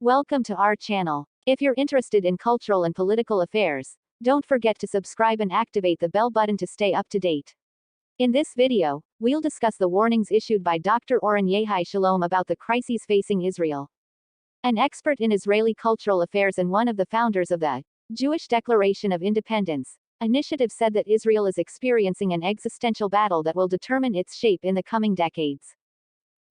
Welcome to our channel. If you're interested in cultural and political affairs, don't forget to subscribe and activate the bell button to stay up to date. In this video, we'll discuss the warnings issued by Dr. Oren Yehi Shalom about the crises facing Israel. An expert in Israeli cultural affairs and one of the founders of the Jewish Declaration of Independence initiative said that Israel is experiencing an existential battle that will determine its shape in the coming decades.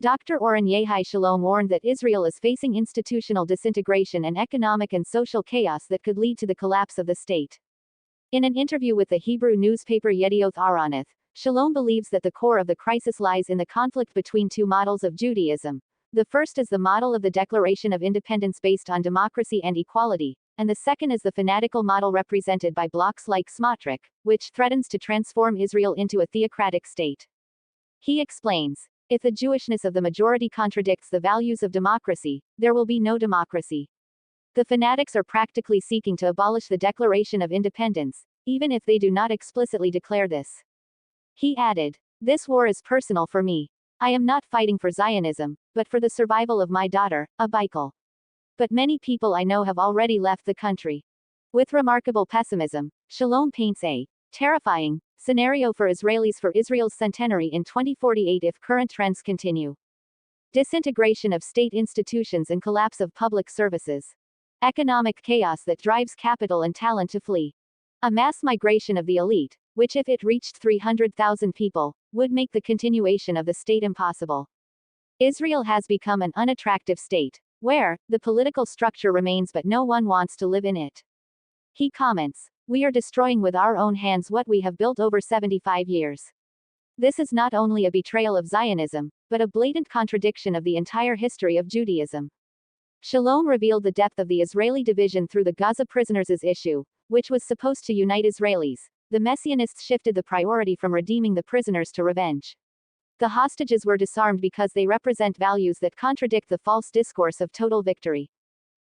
Dr. Oren Yehi Shalom warned that Israel is facing institutional disintegration and economic and social chaos that could lead to the collapse of the state. In an interview with the Hebrew newspaper Yedioth Ahronoth, Shalom believes that the core of the crisis lies in the conflict between two models of Judaism. The first is the model of the Declaration of Independence based on democracy and equality, and the second is the fanatical model represented by blocs like Smotrich, which threatens to transform Israel into a theocratic state. He explains, if the Jewishness of the majority contradicts the values of democracy, there will be no democracy. The fanatics are practically seeking to abolish the Declaration of Independence, even if they do not explicitly declare this. He added, "This war is personal for me. I am not fighting for Zionism, but for the survival of my daughter, a Baikel. But many people I know have already left the country." With remarkable pessimism, Shalom paints a terrifying scenario for Israelis for Israel's centenary in 2048 if current trends continue. Disintegration of state institutions and collapse of public services. Economic chaos that drives capital and talent to flee. A mass migration of the elite, which if it reached 300,000 people, would make the continuation of the state impossible. Israel has become an unattractive state, where the political structure remains but no one wants to live in it. He comments, "We are destroying with our own hands what we have built over 75 years. This is not only a betrayal of Zionism, but a blatant contradiction of the entire history of Judaism." Shalom revealed the depth of the Israeli division through the Gaza prisoners' issue, which was supposed to unite Israelis. The Messianists shifted the priority from redeeming the prisoners to revenge. The hostages were disarmed because they represent values that contradict the false discourse of total victory.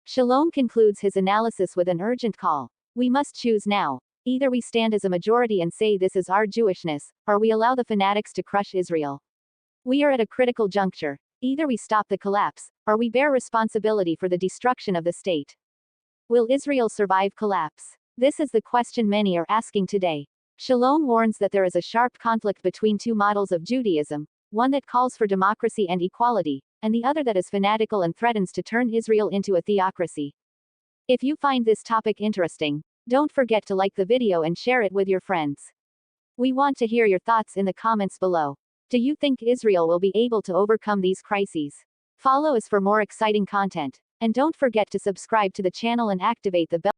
Shalom concludes his analysis with an urgent call. We must choose now. Either we stand as a majority and say this is our Jewishness, or we allow the fanatics to crush Israel. We are at a critical juncture. Either we stop the collapse, or we bear responsibility for the destruction of the state. Will Israel survive collapse? This is the question many are asking today. Shalom warns that there is a sharp conflict between two models of Judaism, one that calls for democracy and equality, and the other that is fanatical and threatens to turn Israel into a theocracy. If you find this topic interesting, don't forget to like the video and share it with your friends. We want to hear your thoughts in the comments below. Do you think Israel will be able to overcome these crises? Follow us for more exciting content, and don't forget to subscribe to the channel and activate the bell